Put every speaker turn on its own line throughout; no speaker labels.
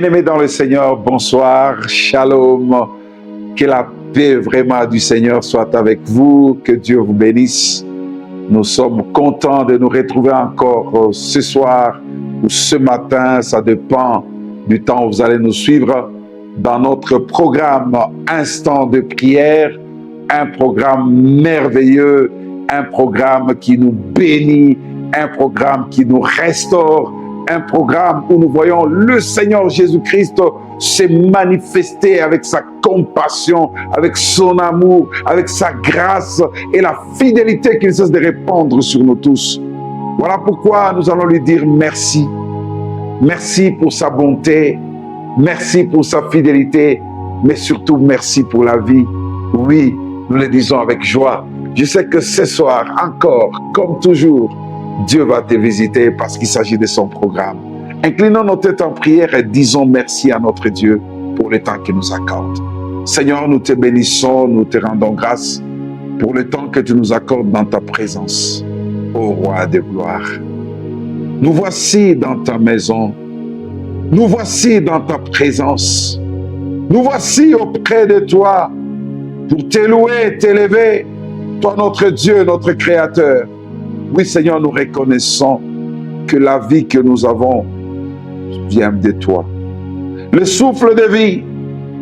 Bien-aimés dans le Seigneur, bonsoir, shalom, que la paix vraiment du Seigneur soit avec vous, que Dieu vous bénisse. Nous sommes contents de nous retrouver encore ce soir ou ce matin, ça dépend du temps où vous allez nous suivre, dans notre programme Instant de prière, un programme merveilleux, un programme qui nous bénit, un programme qui nous restaure, un programme où nous voyons le Seigneur Jésus-Christ se manifester avec sa compassion, avec son amour, avec sa grâce et la fidélité qu'il cesse de répandre sur nous tous. Voilà pourquoi nous allons lui dire merci. Merci pour sa bonté, merci pour sa fidélité, mais surtout merci pour la vie. Oui, nous le disons avec joie. Je sais que ce soir, encore, comme toujours, Dieu va te visiter parce qu'il s'agit de son programme. Inclinons nos têtes en prière et disons merci à notre Dieu pour le temps qu'il nous accorde. Seigneur, nous te bénissons, nous te rendons grâce pour le temps que tu nous accordes dans ta présence, ô Roi de gloire. Nous voici dans ta maison, nous voici dans ta présence, nous voici auprès de toi pour te louer, t'élever, toi notre Dieu, notre Créateur. Oui, Seigneur, nous reconnaissons que la vie que nous avons vient de toi. Le souffle de vie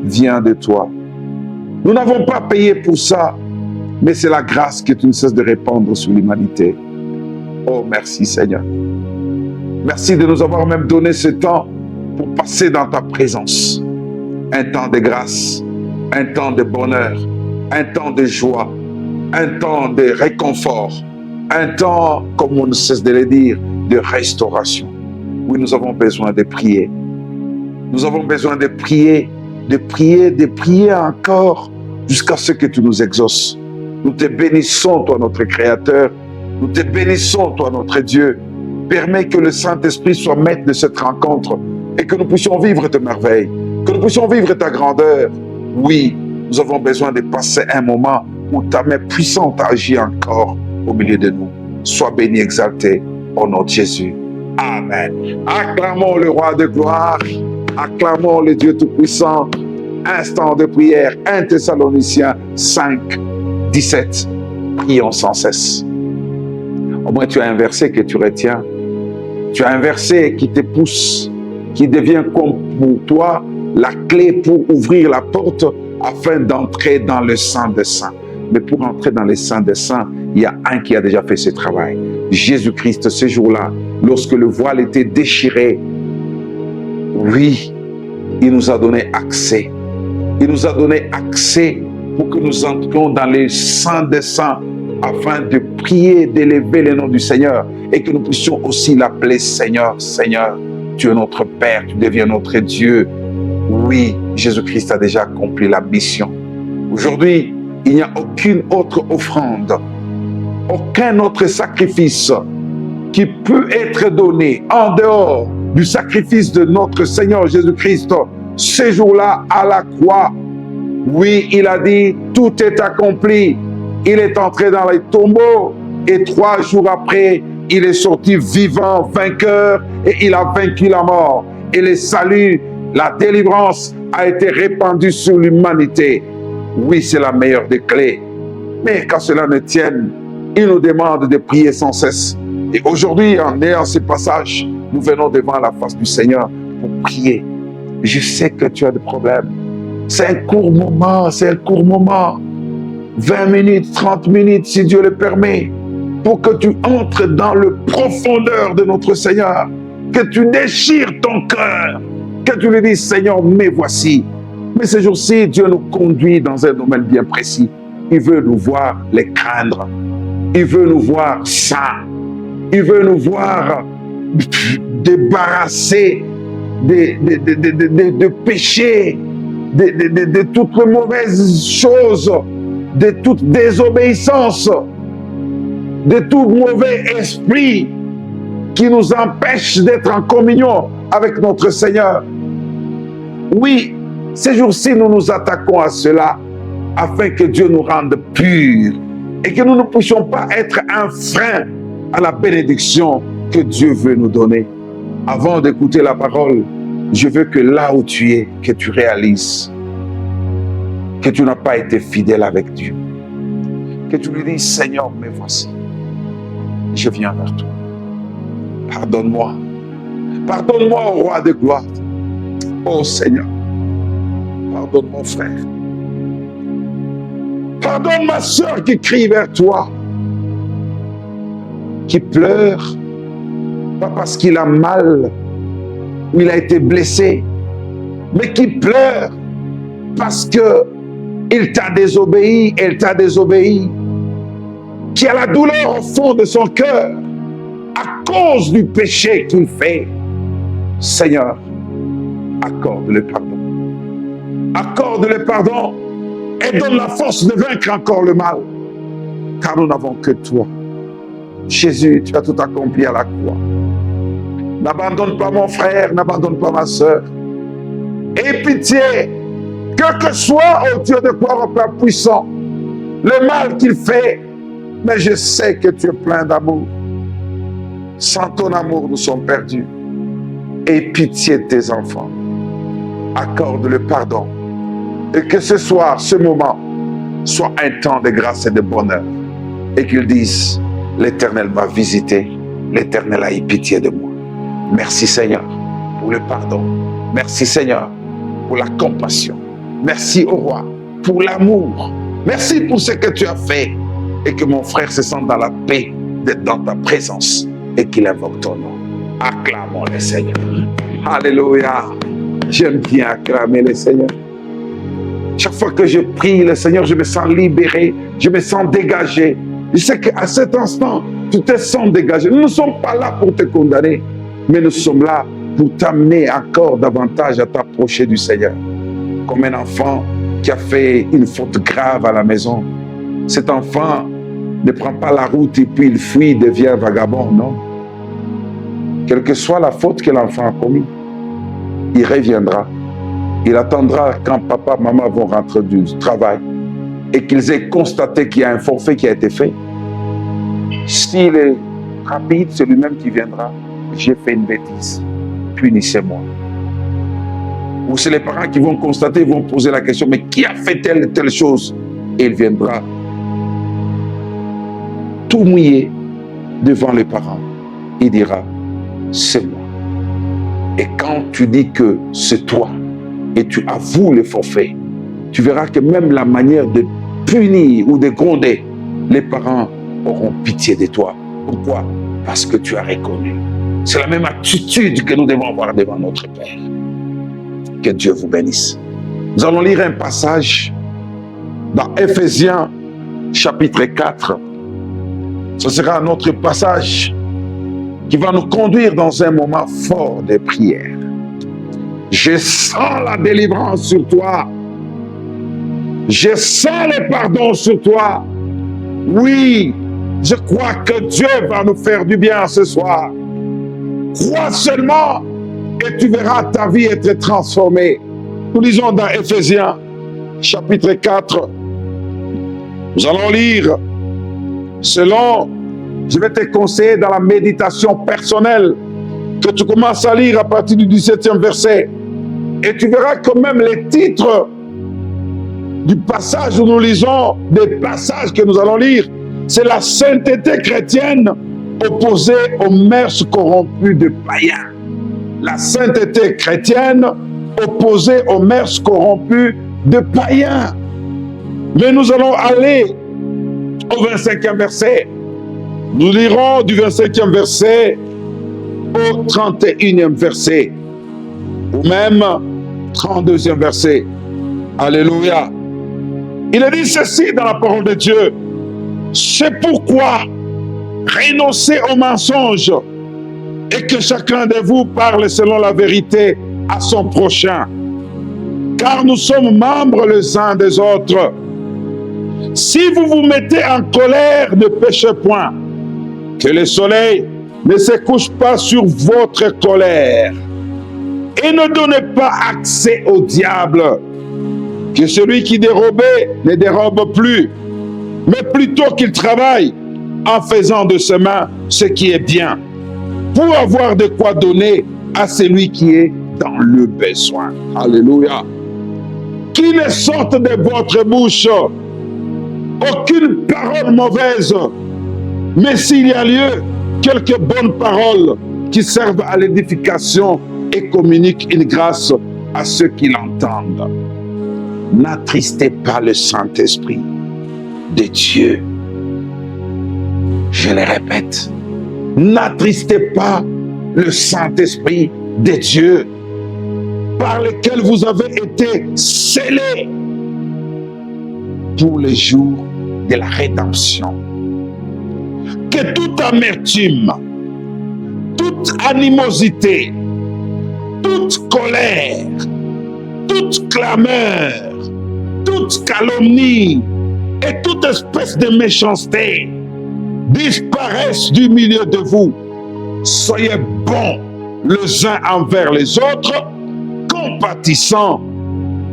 vient de toi. Nous n'avons pas payé pour ça, mais c'est la grâce que tu ne cesses de répandre sur l'humanité. Oh, merci Seigneur. Merci de nous avoir même donné ce temps pour passer dans ta présence. Un temps de grâce, un temps de bonheur, un temps de joie, un temps de réconfort. Un temps, comme on ne cesse de le dire, de restauration. Oui, nous avons besoin de prier. Nous avons besoin de prier, de prier encore jusqu'à ce que tu nous exauces. Nous te bénissons, toi notre Créateur. Nous te bénissons, toi notre Dieu. Permets que le Saint-Esprit soit maître de cette rencontre et que nous puissions vivre tes merveilles, que nous puissions vivre ta grandeur. Oui, nous avons besoin de passer un moment où ta main puissante agit encore au milieu de nous. Sois béni, exalté, au nom de Jésus. Amen. Acclamons le Roi de gloire, acclamons le Dieu Tout-Puissant. Instant de prière, 1 Thessaloniciens 5, 17. Prions sans cesse. Au moins tu as un verset que tu retiens. Tu as un verset qui te pousse, qui devient comme pour toi la clé pour ouvrir la porte afin d'entrer dans le Saint des Saints. Mais pour entrer dans les saints des saints, il y a un qui a déjà fait ce travail. Jésus-Christ, ce jour-là, lorsque le voile était déchiré, oui, il nous a donné accès. Il nous a donné accès pour que nous entrions dans les saints des saints afin de prier, d'élever le nom du Seigneur et que nous puissions aussi l'appeler Seigneur. Seigneur, tu es notre Père, tu deviens notre Dieu. Oui, Jésus-Christ a déjà accompli la mission. Aujourd'hui, il n'y a aucune autre offrande, aucun autre sacrifice qui peut être donné en dehors du sacrifice de notre Seigneur Jésus-Christ ce jour-là à la croix. Oui, il a dit, tout est accompli. Il est entré dans les tombeaux et 3 jours après, il est sorti vivant, vainqueur et il a vaincu la mort. Et le salut, la délivrance a été répandue sur l'humanité. Oui, c'est la meilleure des clés. Mais quand cela ne tienne, il nous demande de prier sans cesse. Et aujourd'hui, en ayant ce passage, nous venons devant la face du Seigneur pour prier. Je sais que tu as des problèmes. C'est un court moment, c'est un court moment. 20 minutes, 30 minutes, si Dieu le permet, pour que tu entres dans le profondeur de notre Seigneur, que tu déchires ton cœur, que tu lui dises, Seigneur, me voici. Mais ces jours-ci, Dieu nous conduit dans un domaine bien précis. Il veut nous voir les craindre. Il veut nous voir saints. Il veut nous voir débarrassés de péchés, de toutes les mauvaises choses, de toute désobéissance, de tout mauvais esprit qui nous empêche d'être en communion avec notre Seigneur. Oui, ces jours-ci, nous nous attaquons à cela afin que Dieu nous rende purs et que nous ne puissions pas être un frein à la bénédiction que Dieu veut nous donner. Avant d'écouter la parole, Je veux que là où tu es, que tu réalises que tu n'as pas été fidèle avec Dieu. Que tu lui dises, Seigneur, me voici. Je viens vers toi. Pardonne-moi. Pardonne-moi, au roi de gloire. Oh Seigneur, pardonne mon frère. Pardonne ma soeur qui crie vers toi, qui pleure, pas parce qu'il a mal ou il a été blessé, mais qui pleure parce qu'il t'a désobéi, elle t'a désobéi, qui a la douleur au fond de son cœur à cause du péché qu'il fait. Seigneur, accorde le pardon. Accorde le pardon et donne la force de vaincre encore le mal. Car nous n'avons que toi. Jésus, tu as tout accompli à la croix. N'abandonne pas mon frère, n'abandonne pas ma soeur. Aie pitié, que soit, oh Dieu de gloire, au Père puissant, le mal qu'il fait, mais je sais que tu es plein d'amour. Sans ton amour, nous sommes perdus. Aie pitié de tes enfants. Accorde le pardon. Et que ce soir, ce moment, soit un temps de grâce et de bonheur. Et qu'ils disent, l'Éternel m'a visité, l'Éternel a eu pitié de moi. Merci Seigneur pour le pardon. Merci Seigneur pour la compassion. Merci au roi pour l'amour. Merci pour ce que tu as fait. Et que mon frère se sente dans la paix d'être dans ta présence et qu'il invoque ton nom. Acclamons le Seigneur. Alléluia. J'aime bien acclamer le Seigneur. Chaque fois que je prie le Seigneur, je me sens libéré, je me sens dégagé. Je sais qu'à cet instant, tu te sens dégagé. Nous ne sommes pas là pour te condamner, mais nous sommes là pour t'amener encore davantage à t'approcher du Seigneur. Comme un enfant qui a fait une faute grave à la maison. Cet enfant ne prend pas la route et puis il fuit, devient vagabond, non. Quelle que soit la faute que l'enfant a commise, il reviendra. Il attendra quand papa, maman vont rentrer du travail et qu'ils aient constaté qu'il y a un forfait qui a été fait. S'il est rapide, c'est lui-même qui viendra. J'ai fait une bêtise, punissez-moi. Ou c'est les parents qui vont constater, vont poser la question, mais qui a fait telle et telle chose? Et il viendra tout mouillé devant les parents. Il dira, c'est moi. Et quand tu dis que c'est toi, et tu avoues le forfait, tu verras que même la manière de punir ou de gronder, les parents auront pitié de toi. Pourquoi? Parce que tu as reconnu. C'est la même attitude que nous devons avoir devant notre Père. Que Dieu vous bénisse. Nous allons lire un passage dans Éphésiens chapitre 4. Ce sera notre passage qui va nous conduire dans un moment fort de prière. Je sens la délivrance sur toi. Je sens le pardon sur toi. Oui, je crois que Dieu va nous faire du bien ce soir. Crois seulement et tu verras ta vie être transformée. Nous lisons dans Éphésiens chapitre 4. Nous allons lire selon, je vais te conseiller dans la méditation personnelle que tu commences à lire à partir du 17e verset. Et tu verras que même les titres du passage où nous lisons, des passages que nous allons lire, c'est la sainteté chrétienne opposée aux mœurs corrompues de païens. La sainteté chrétienne opposée aux mœurs corrompues de païens. Mais nous allons aller au 25e verset. Nous lirons du 25e verset au 31e verset. Ou même 32e verset. Alléluia. Il est dit ceci dans la parole de Dieu. C'est pourquoi renoncez aux mensonges et que chacun de vous parle selon la vérité à son prochain. Car nous sommes membres les uns des autres. Si vous vous mettez en colère, ne péchez point. Que le soleil ne se couche pas sur votre colère. Et ne donnez pas accès au diable. Que celui qui dérobait ne dérobe plus, mais plutôt qu'il travaille en faisant de ses mains ce qui est bien, pour avoir de quoi donner à celui qui est dans le besoin. Alléluia. Qu'il ne sorte de votre bouche aucune parole mauvaise, mais s'il y a lieu, quelques bonnes paroles qui servent à l'édification et communiquent une grâce à ceux qui l'entendent. N'attristez pas le Saint-Esprit de Dieu. Je le répète, n'attristez pas le Saint-Esprit de Dieu par lequel vous avez été scellés pour les jours de la rédemption. Que toute amertume, toute animosité, toute colère, toute clameur, toute calomnie et toute espèce de méchanceté disparaissent du milieu de vous. Soyez bons les uns envers les autres, compatissants,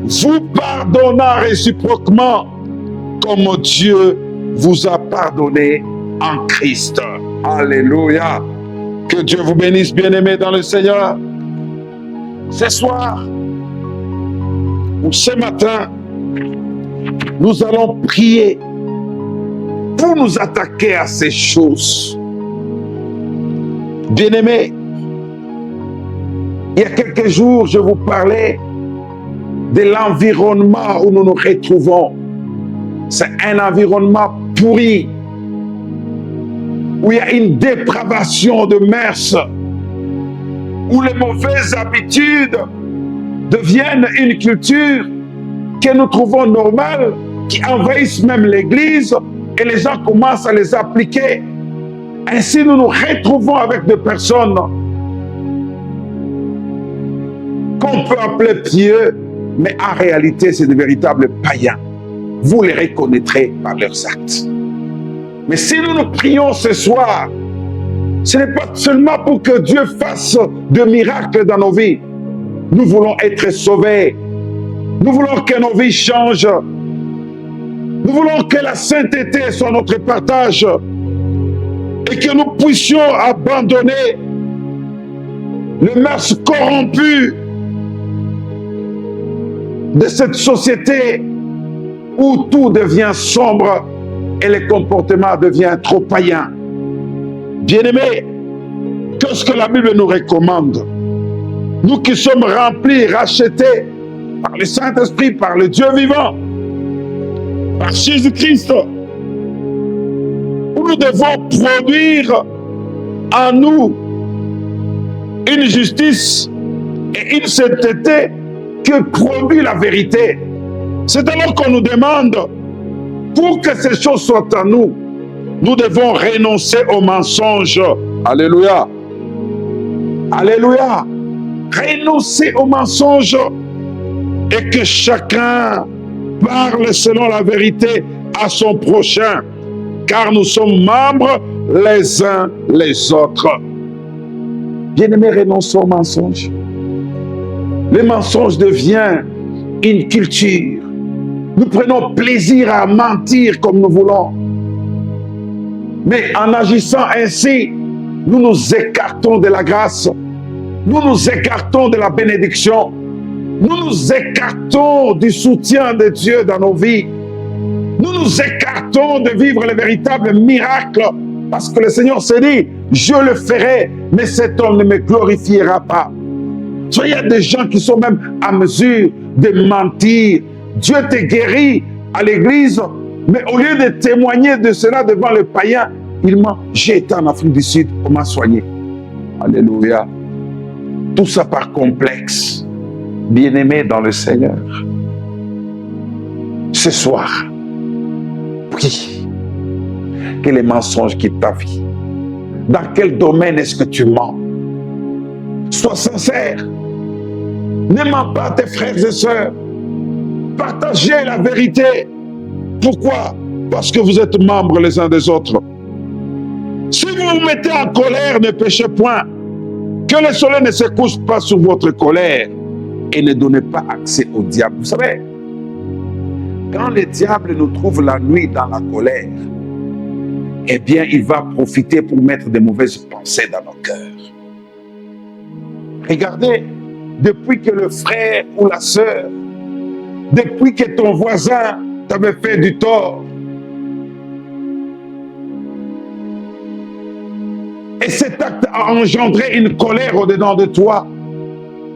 vous pardonnant réciproquement comme Dieu vous a pardonné en Christ. Alléluia. Que Dieu vous bénisse, bien-aimés dans le Seigneur. Ce soir, ou ce matin, nous allons prier pour nous attaquer à ces choses. Bien-aimés, il y a quelques jours, je vous parlais de l'environnement où nous nous retrouvons. C'est un environnement pourri, où il y a une dépravation de mœurs, où les mauvaises habitudes deviennent une culture que nous trouvons normale, qui envahissent même l'Église, et les gens commencent à les appliquer. Ainsi, nous nous retrouvons avec des personnes qu'on peut appeler pieux, mais en réalité, c'est de véritables païens. Vous les reconnaîtrez par leurs actes. Mais si nous nous prions ce soir, ce n'est pas seulement pour que Dieu fasse de miracles dans nos vies. Nous voulons être sauvés. Nous voulons que nos vies changent. Nous voulons que la sainteté soit notre partage et que nous puissions abandonner les mœurs corrompues de cette société où tout devient sombre et le comportement devient trop païen. Bien-aimés, qu'est-ce que la Bible nous recommande? Nous qui sommes remplis, rachetés par le Saint-Esprit, par le Dieu vivant, par Jésus-Christ, où nous devons produire en nous une justice et une sainteté que produit la vérité. C'est alors qu'on nous demande, pour que ces choses soient en nous, nous devons renoncer au mensonge. Alléluia. Alléluia. Renoncer au mensonge et que chacun parle selon la vérité à son prochain, car nous sommes membres les uns les autres. Bien-aimés, renonçons au mensonge. Le mensonge devient une culture. Nous prenons plaisir à mentir comme nous voulons. Mais en agissant ainsi, nous nous écartons de la grâce. Nous nous écartons de la bénédiction. Nous nous écartons du soutien de Dieu dans nos vies. Nous nous écartons de vivre les véritables miracles parce que le Seigneur s'est dit, je le ferai, mais cet homme ne me glorifiera pas. Il y a des gens qui sont même à mesure de mentir. Dieu te guérit à l'église, mais au lieu de témoigner de cela devant les païens, il m'a jeté en Afrique du Sud, on m'a soigné. Alléluia. Tout ça par complexe. Bien-aimé dans le Seigneur, ce soir, prie que les mensonges quittent ta vie. Dans quel domaine est-ce que tu mens? Sois sincère. Ne mens pas tes frères et sœurs. Partagez la vérité. Pourquoi? Parce que vous êtes membres les uns des autres. Si vous vous mettez en colère, ne péchez point. Que le soleil ne se couche pas sur votre colère et ne donnez pas accès au diable. Vous savez, quand le diable nous trouve la nuit dans la colère, eh bien, il va profiter pour mettre de mauvaises pensées dans nos cœurs. Regardez depuis que le frère ou la sœur, depuis que ton voisin t'avait fait du tort. Et cet acte a engendré une colère au-dedans de toi.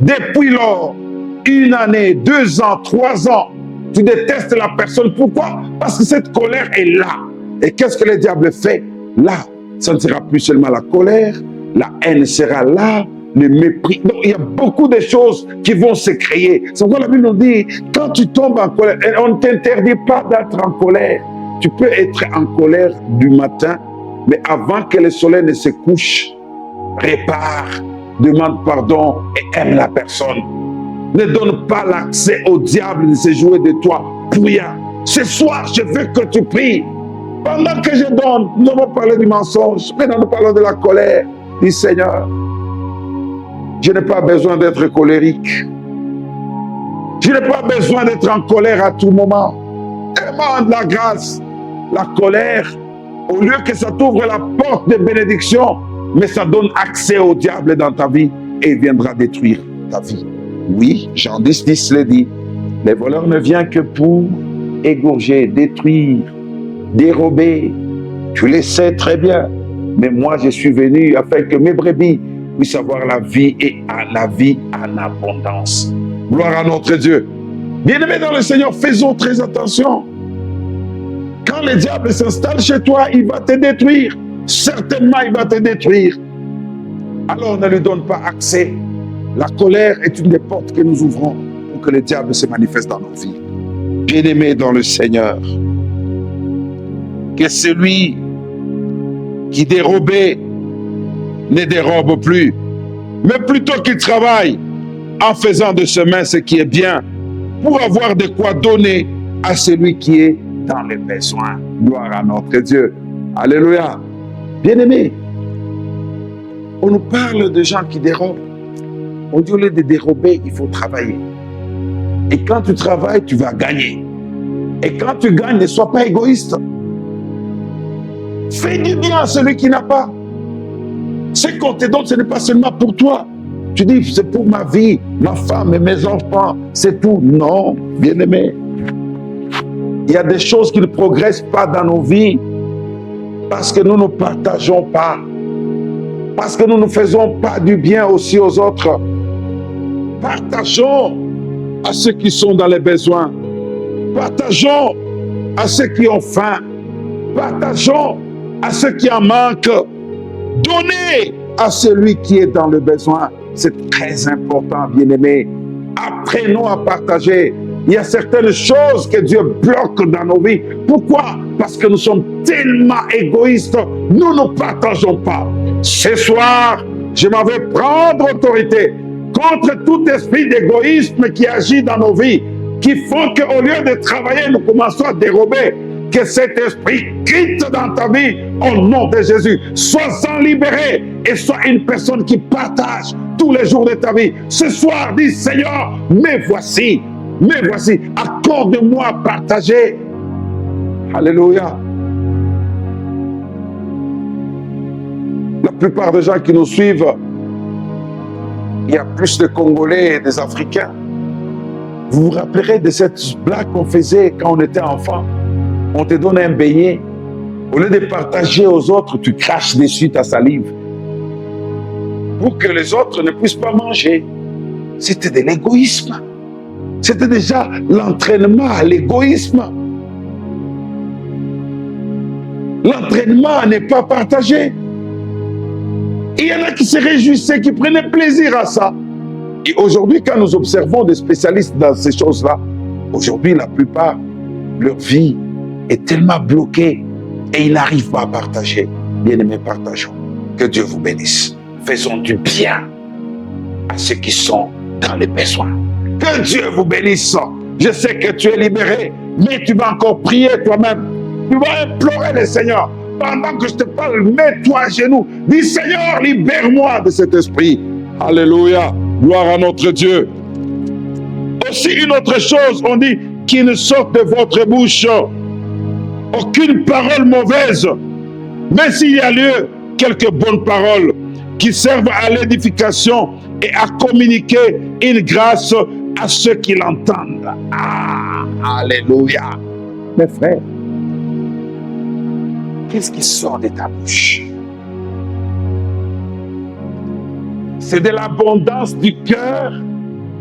Depuis lors, 1 année, 2 ans, 3 ans, tu détestes la personne. Pourquoi? Parce que cette colère est là. Et qu'est-ce que le diable fait? Là, ça ne sera plus seulement la colère, la haine sera là, le mépris. Donc, il y a beaucoup de choses qui vont se créer. C'est pourquoi la Bible nous dit, quand tu tombes en colère, on ne t'interdit pas d'être en colère. Tu peux être en colère du matin, mais avant que le soleil ne se couche, répare, demande pardon et aime la personne. Ne donne pas l'accès au diable de se jouer de toi pour rien. Ce soir, je veux que tu pries. Pendant que je donne, nous allons parler du mensonge. Maintenant, nous parlons de la colère. Dis Seigneur, je n'ai pas besoin d'être colérique. Je n'ai pas besoin d'être en colère à tout moment. Demande la grâce. La colère, au lieu que ça t'ouvre la porte de bénédiction, mais ça donne accès au diable dans ta vie et il viendra détruire ta vie. Oui, Jean 10 le dit. Les voleurs ne viennent que pour égorger, détruire, dérober. Tu le sais très bien. Mais moi, je suis venu afin que mes brebis puissent avoir la vie et la vie en abondance. Gloire à notre Dieu. Bien-aimés dans le Seigneur, faisons très attention. Quand le diable s'installe chez toi, il va te détruire. Certainement, il va te détruire. Alors, ne lui donne pas accès. La colère est une des portes que nous ouvrons pour que le diable se manifeste dans nos vies. Bien-aimés dans le Seigneur, que celui qui dérobait ne dérobe plus, mais plutôt qu'il travaille en faisant de ses mains ce qui est bien pour avoir de quoi donner à celui qui est dans les besoins. Gloire à notre Dieu. Alléluia. Bien-aimés, on nous parle de gens qui dérobent. On dit au lieu de dérober, il faut travailler. Et quand tu travailles, tu vas gagner. Et quand tu gagnes, ne sois pas égoïste. Fais du bien à celui qui n'a pas. Ce qu'on te donne, ce n'est pas seulement pour toi. Tu dis, c'est pour ma vie, ma femme et mes enfants, c'est tout. Non, bien-aimé. Il y a des choses qui ne progressent pas dans nos vies parce que nous ne partageons pas. Parce que nous ne faisons pas du bien aussi aux autres. Partageons à ceux qui sont dans les besoins. Partageons à ceux qui ont faim. Partageons à ceux qui en manquent. Donnez à celui qui est dans le besoin. C'est très important, bien-aimés. Apprenons à partager. Il y a certaines choses que Dieu bloque dans nos vies. Pourquoi? Parce que nous sommes tellement égoïstes. Nous ne partageons pas. Ce soir, je m'en vais prendre autorité contre tout esprit d'égoïsme qui agit dans nos vies, qui font qu'au lieu de travailler, nous commençons à dérober. Que cet esprit quitte dans ta vie au nom de Jésus. Sois-en libéré et sois une personne qui partage tous les jours de ta vie. Ce soir, dis Seigneur, me voici, accorde-moi à partager. Alléluia. La plupart des gens qui nous suivent, il y a plus de Congolais et des Africains. Vous vous rappellerez de cette blague qu'on faisait quand on était enfant. On te donne un beignet. Au lieu de partager aux autres, tu craches dessus ta salive. Pour que les autres ne puissent pas manger. C'était de l'égoïsme. C'était déjà l'entraînement à l'égoïsme. L'entraînement à ne pas partager. Il y en a qui se réjouissaient, qui prenaient plaisir à ça. Et aujourd'hui, quand nous observons des spécialistes dans ces choses-là, aujourd'hui, la plupart, leur vie est tellement bloquée et ils n'arrivent pas à partager. Bien-aimés, partageons. Que Dieu vous bénisse. Faisons du bien à ceux qui sont dans les besoins. Que Dieu vous bénisse. Je sais que tu es libéré, mais tu vas encore prier toi-même. Tu vas implorer le Seigneur. Pendant que je te parle, mets-toi à genoux. Dis Seigneur, libère-moi de cet esprit. Alléluia. Gloire à notre Dieu. Aussi une autre chose, on dit qu'il ne sorte de votre bouche aucune parole mauvaise, mais s'il y a lieu, quelques bonnes paroles qui servent à l'édification et à communiquer une grâce à ceux qui l'entendent. Ah, alléluia. Mes frères, qu'est-ce qui sort de ta bouche? C'est de l'abondance du cœur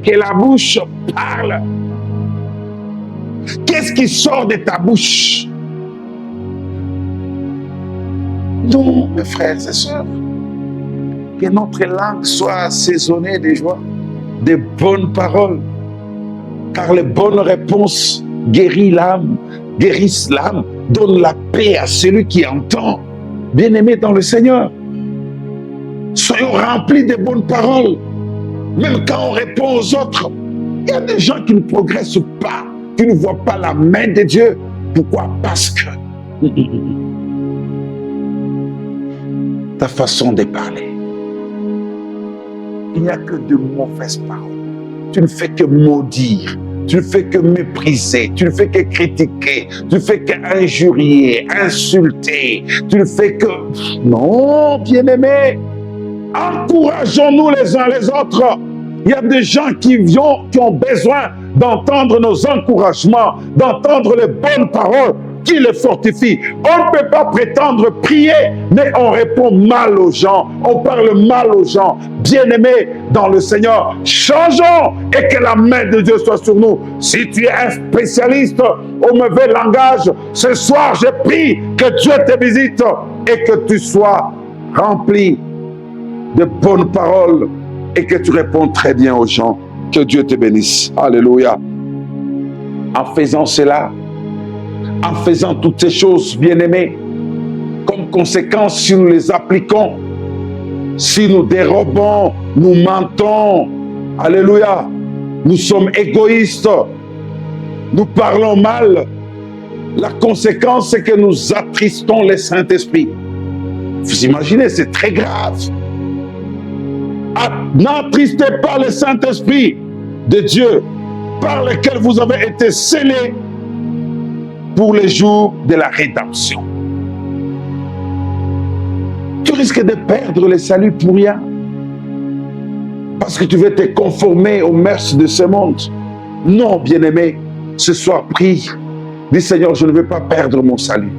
que la bouche parle. Qu'est-ce qui sort de ta bouche? Non, mes frères et sœurs, que notre langue soit assaisonnée de joie, de bonnes paroles, car les bonnes réponses guérissent l'âme, donnent la paix à celui qui entend. Bien-aimés dans le Seigneur, soyons remplis de bonnes paroles, même quand on répond aux autres. Il y a des gens qui ne progressent pas, qui ne voient pas la main de Dieu. Pourquoi? Parce que ta façon de parler, il n'y a que de mauvaises paroles. Tu ne fais que maudire, tu ne fais que mépriser, tu ne fais que critiquer, tu ne fais qu'injurier, insulter, tu ne fais que... Non, bien-aimés, encourageons-nous les uns les autres. Il y a des gens qui ont besoin d'entendre nos encouragements, d'entendre les bonnes paroles qui les fortifient. On ne peut pas prétendre prier, mais on répond mal aux gens, on parle mal aux gens. Bien-aimés dans le Seigneur, changeons et que la main de Dieu soit sur nous. Si tu es un spécialiste au mauvais langage, ce soir je prie que Dieu te visite et que tu sois rempli de bonnes paroles et que tu réponds très bien aux gens. Que Dieu te bénisse. Alléluia. En faisant cela, en faisant toutes ces choses, bien-aimés, comme conséquence, si nous les appliquons, si nous dérobons, nous mentons, alléluia, nous sommes égoïstes, nous parlons mal, la conséquence, c'est que nous attristons le Saint-Esprit. Vous imaginez, c'est très grave. N'attristez pas le Saint-Esprit de Dieu par lequel vous avez été scellés pour les jours de la rédemption. Tu risques de perdre le salut pour rien parce que tu veux te conformer aux mœurs de ce monde. Non, bien-aimé, ce soir prie. Dis Seigneur, je ne veux pas perdre mon salut.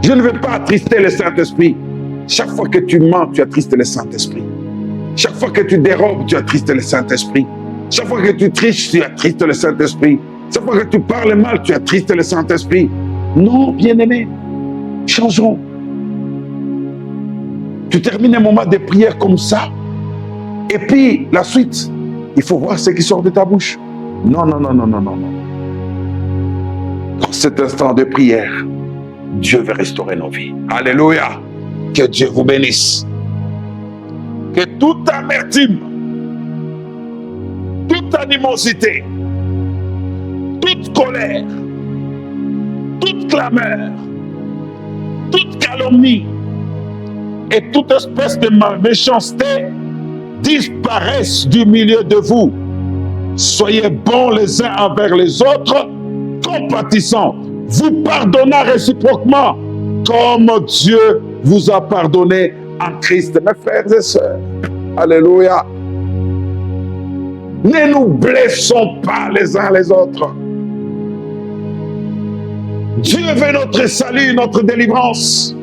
Je ne veux pas attrister le Saint-Esprit. Chaque fois que tu mens, tu attristes le Saint-Esprit. Chaque fois que tu dérobes, tu attristes le Saint-Esprit. Chaque fois que tu triches, tu attristes le Saint-Esprit. Chaque fois que tu parles mal, tu attristes le Saint-Esprit. Non, bien-aimé, changeons. Tu termines un moment de prière comme ça, et puis la suite, il faut voir ce qui sort de ta bouche. Non, non, non, non, non, non, non. Dans cet instant de prière, Dieu veut restaurer nos vies. Alléluia. Que Dieu vous bénisse. Que toute amertume, toute animosité, toute colère, toute clameur, toute calomnie et toute espèce de méchanceté disparaissent du milieu de vous. Soyez bons les uns envers les autres, compatissants, vous pardonnant réciproquement, comme Dieu vous a pardonné en Christ. Mes frères et sœurs, alléluia. Ne nous blessons pas les uns les autres. Dieu veut notre salut, notre délivrance.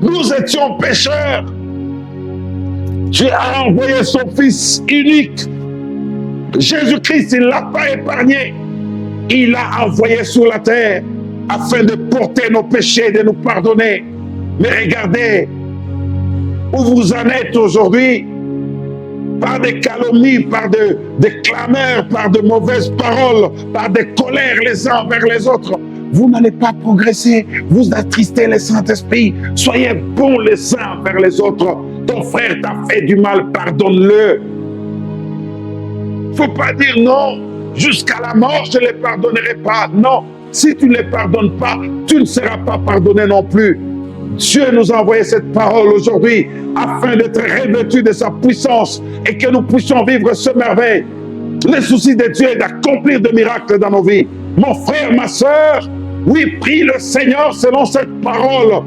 Nous étions pécheurs. Dieu a envoyé son Fils unique. Jésus-Christ, il ne l'a pas épargné. Il l'a envoyé sur la terre afin de porter nos péchés, de nous pardonner. Mais regardez où vous en êtes aujourd'hui, par des calomnies, par des clameurs, par de mauvaises paroles, par des colères les uns envers les autres. Vous n'allez pas progresser, vous attristez le Saint-Esprit. Soyez bons les uns envers les autres. Ton frère t'a fait du mal, pardonne-le. Il ne faut pas dire non, jusqu'à la mort je ne les pardonnerai pas. Non, si tu ne les pardonnes pas, tu ne seras pas pardonné non plus. Dieu nous a envoyé cette parole aujourd'hui afin d'être revêtus de sa puissance et que nous puissions vivre ce merveille. Le souci de Dieu est d'accomplir des miracles dans nos vies. Mon frère, ma soeur, oui, prie le Seigneur selon cette parole.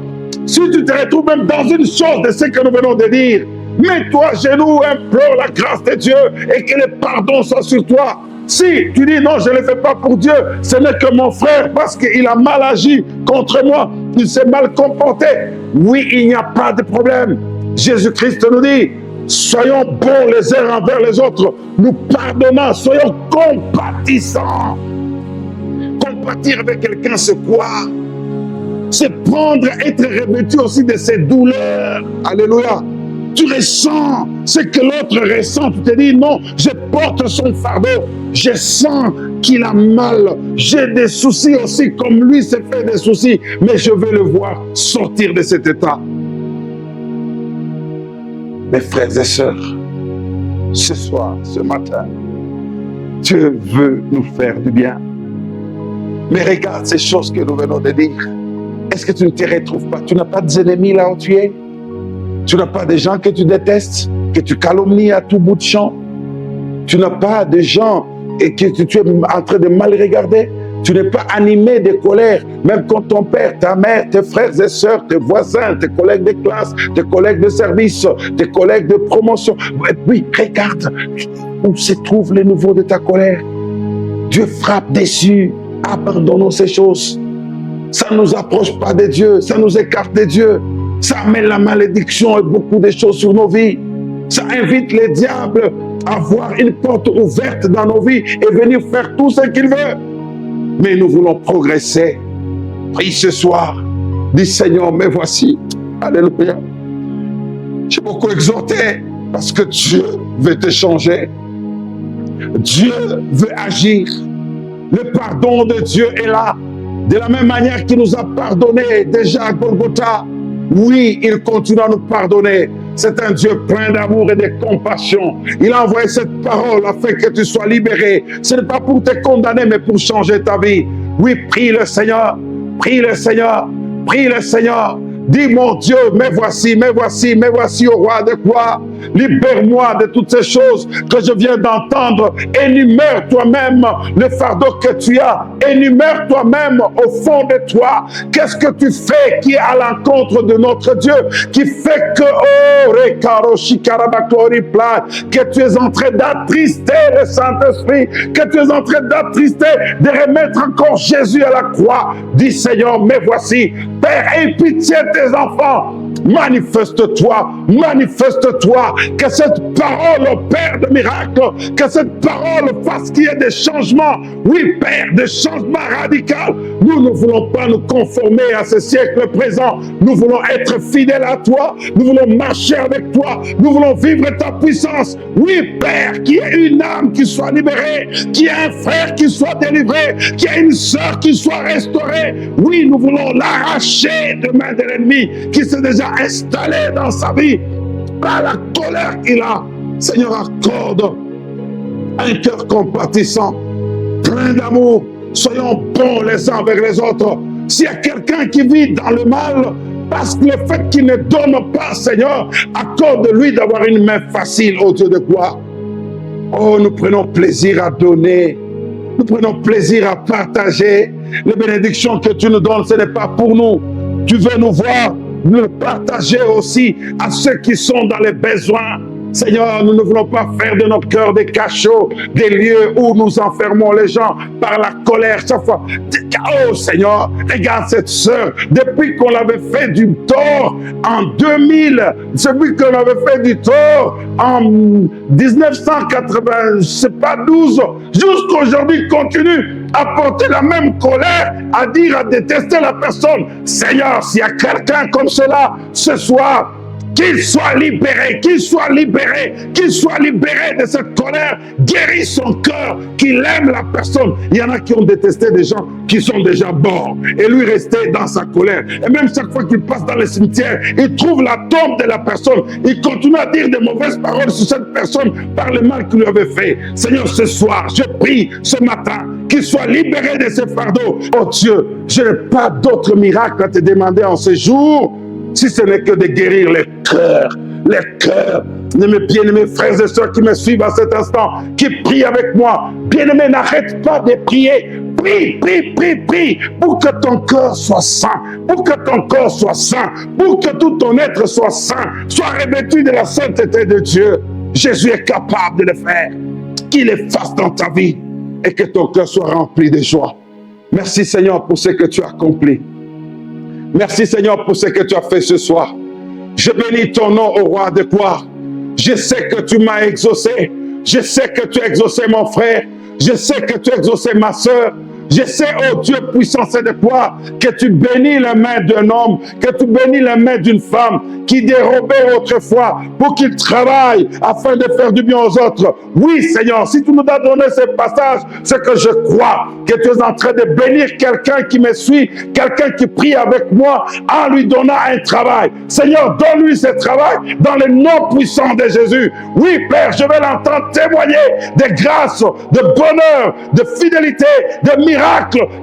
Si tu te retrouves même dans une chose de ce que nous venons de dire, Mets-toi à genoux, implore la grâce de Dieu et que le pardon soit sur toi. Si tu dis non, je ne le fais pas pour Dieu, ce n'est que mon frère parce qu'il a mal agi contre moi, il s'est mal comporté. Oui, il n'y a pas de problème. Jésus-Christ nous dit, soyons bons les uns envers les autres, nous pardonnons, soyons compatissants. Compatir avec quelqu'un, c'est quoi? C'est prendre, être revêtu aussi de ses douleurs. Alléluia. Tu ressens ce que l'autre ressent. Tu te dis, non, je porte son fardeau. Je sens qu'il a mal. J'ai des soucis aussi, comme lui s'est fait des soucis. Mais je veux le voir sortir de cet état. Mes frères et sœurs, ce soir, ce matin, Dieu veut nous faire du bien. Mais regarde ces choses que nous venons de dire. Est-ce que tu ne te retrouves pas? Tu n'as pas d'ennemis là où tu es? Tu n'as pas de gens que tu détestes, que tu calomnies à tout bout de champ? Tu n'as pas de gens et que tu es en train de mal regarder? Tu n'es pas animé de colère, même quand ton père, ta mère, tes frères et sœurs, tes voisins, tes collègues de classe, tes collègues de service, tes collègues de promotion. Oui, regarde où se trouve le niveau de ta colère. Dieu frappe dessus. Abandonnons ces choses. Ça ne nous approche pas de Dieu, ça nous écarte de Dieu. Ça amène la malédiction et beaucoup de choses sur nos vies. Ça invite les diables à voir une porte ouverte dans nos vies et venir faire tout ce qu'il veut. Mais nous voulons progresser. Prie ce soir. Dis Seigneur, me voici. Alléluia. J'ai beaucoup exhorté parce que Dieu veut te changer. Dieu veut agir. Le pardon de Dieu est là. De la même manière qu'il nous a pardonné déjà à Golgotha. Oui, il continue à nous pardonner. C'est un Dieu plein d'amour et de compassion. Il a envoyé cette parole afin que tu sois libéré. Ce n'est pas pour te condamner, mais pour changer ta vie. Oui, prie le Seigneur. Prie le Seigneur. Prie le Seigneur. Dis, mon Dieu, me voici au roi de gloire. Libère-moi de toutes ces choses que je viens d'entendre. Énumère toi-même le fardeau que tu as. Énumère toi-même au fond de toi. Qu'est-ce que tu fais qui est à l'encontre de notre Dieu? Qui fait que, que tu es en train d'attrister le Saint-Esprit. Que tu es en train d'attrister, de remettre encore Jésus à la croix. Dis, Seigneur, me voici. Père, aie pitié de tes enfants. Manifeste-toi, manifeste-toi, que cette parole opère de miracles, que cette parole fasse qu'il y ait des changements, oui Père, des changements radicaux. Nous ne voulons pas nous conformer à ce siècle présent, nous voulons être fidèles à toi, nous voulons marcher avec toi, nous voulons vivre ta puissance. Oui Père, qu'il y ait une âme qui soit libérée, qu'il y ait un frère qui soit délivré, qu'il y ait une sœur qui soit restaurée. Oui, nous voulons l'arracher de main de l'ennemi qui s'est déjà installé dans sa vie par la colère qu'il a. Seigneur, accorde un cœur compatissant, plein d'amour. Soyons bons les uns envers les autres. S'il y a quelqu'un qui vit dans le mal, parce que le fait qu'il ne donne pas, Seigneur, accorde-lui d'avoir une main facile au Dieu de gloire. Oh, nous prenons plaisir à donner. Nous prenons plaisir à partager. Les bénédictions que tu nous donnes, ce n'est pas pour nous. Tu veux nous voir, nous partager aussi à ceux qui sont dans les besoins. Seigneur, nous ne voulons pas faire de notre cœur des cachots, des lieux où nous enfermons les gens par la colère chaque fois. Oh Seigneur, regarde cette sœur, depuis qu'on l'avait fait du tort en 2000, depuis qu'on avait fait du tort en 1980, je sais pas, 12, jusqu'aujourd'hui continue à porter la même colère, à dire, à détester la personne. Seigneur, s'il y a quelqu'un comme cela, ce soir, qu'il soit libéré, qu'il soit libéré, qu'il soit libéré de cette colère, guéris son cœur, qu'il aime la personne. Il y en a qui ont détesté des gens qui sont déjà morts et lui restait dans sa colère. Et même chaque fois qu'il passe dans le cimetière, il trouve la tombe de la personne. Il continue à dire des mauvaises paroles sur cette personne par le mal qu'il lui avait fait. Seigneur, ce soir, je prie ce matin qu'il soit libéré de ses fardeaux. Oh Dieu, je n'ai pas d'autre miracle à te demander en ce jour, si ce n'est que de guérir les cœurs de mes bien-aimés frères et sœurs qui me suivent à cet instant, qui prient avec moi. Bien-aimé, n'arrête pas de prier. Prie, prie, prie, prie, pour que ton cœur soit saint,
pour que ton corps soit saint, pour que tout ton être soit saint, soit revêtu de la sainteté de Dieu. Jésus est capable de le faire. Qu'il le fasse dans ta vie et que ton cœur soit rempli de joie. Merci Seigneur pour ce que tu as accompli. Merci Seigneur pour ce que tu as fait ce soir. Je bénis ton nom au roi de gloire. Je sais que tu m'as exaucé. Je sais que tu as exaucé mon frère. Je sais que tu as exaucé ma soeur. Je sais, oh Dieu puissant, c'est de toi que tu bénis les mains d'un homme, que tu bénis les mains d'une femme qui dérobait autrefois pour qu'il travaille afin de faire du bien aux autres. Oui, Seigneur, si tu nous as donné ce passage, c'est que je crois que tu es en train de bénir quelqu'un qui me suit, quelqu'un qui prie avec moi en lui donnant un travail. Seigneur, donne-lui ce travail dans le nom puissant de Jésus. Oui, Père, je vais l'entendre témoigner de grâce, de bonheur, de fidélité, de miracle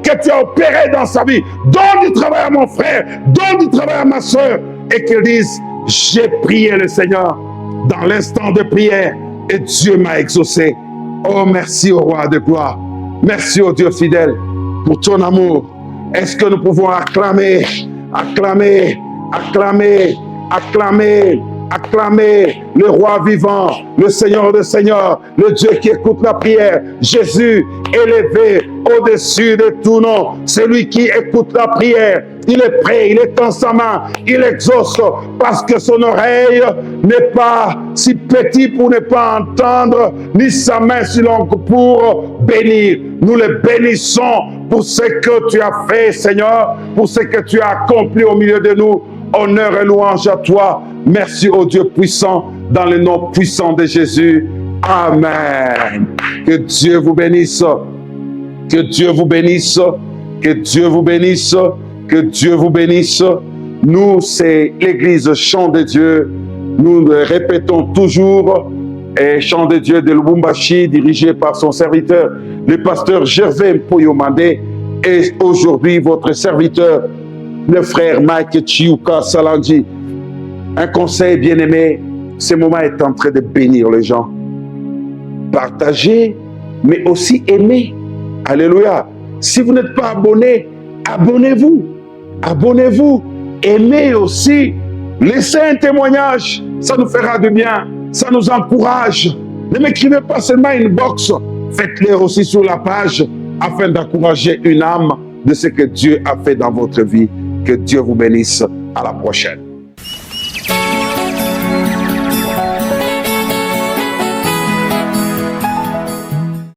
que tu as opéré dans sa vie. Donne du travail à mon frère, donne du travail à ma soeur, et qu'ils disent, j'ai prié le Seigneur dans l'instant de prière et Dieu m'a exaucé. Oh, merci au roi de gloire. Merci au Dieu fidèle pour ton amour. Est-ce que nous pouvons acclamer, acclamer, acclamer, acclamer, acclamer le roi vivant, le Seigneur des seigneurs, le Dieu qui écoute la prière, Jésus élevé au-dessus de tout nom, celui qui écoute la prière. Il est prêt, il est dans sa main, il exauce parce que son oreille n'est pas si petite pour ne pas entendre, ni sa main si longue pour bénir. Nous le bénissons pour ce que tu as fait, Seigneur, pour ce que tu as accompli au milieu de nous. Honneur et louange à toi. Merci au Dieu puissant, dans le nom puissant de Jésus. Amen. Que Dieu vous bénisse. Que Dieu vous bénisse. Que Dieu vous bénisse. Que Dieu vous bénisse. Nous, c'est l'église Chant de Dieu. Nous le répétons toujours. Et Chant de Dieu de Lubumbashi, dirigé par son serviteur, le pasteur Gervais Mpoyomande. Et aujourd'hui, votre serviteur, le frère Mike Chiuka Salandi. Un conseil bien-aimé, ce moment est en train de bénir les gens. Partagez, mais aussi aimez. Alléluia. Si vous n'êtes pas abonné, abonnez-vous. Abonnez-vous. Aimez aussi. Laissez un témoignage. Ça nous fera du bien. Ça nous encourage. Ne m'écrivez pas seulement une box. Faites-le aussi sur la page afin d'encourager une âme de ce que Dieu a fait dans votre vie. Que Dieu vous bénisse. À la prochaine.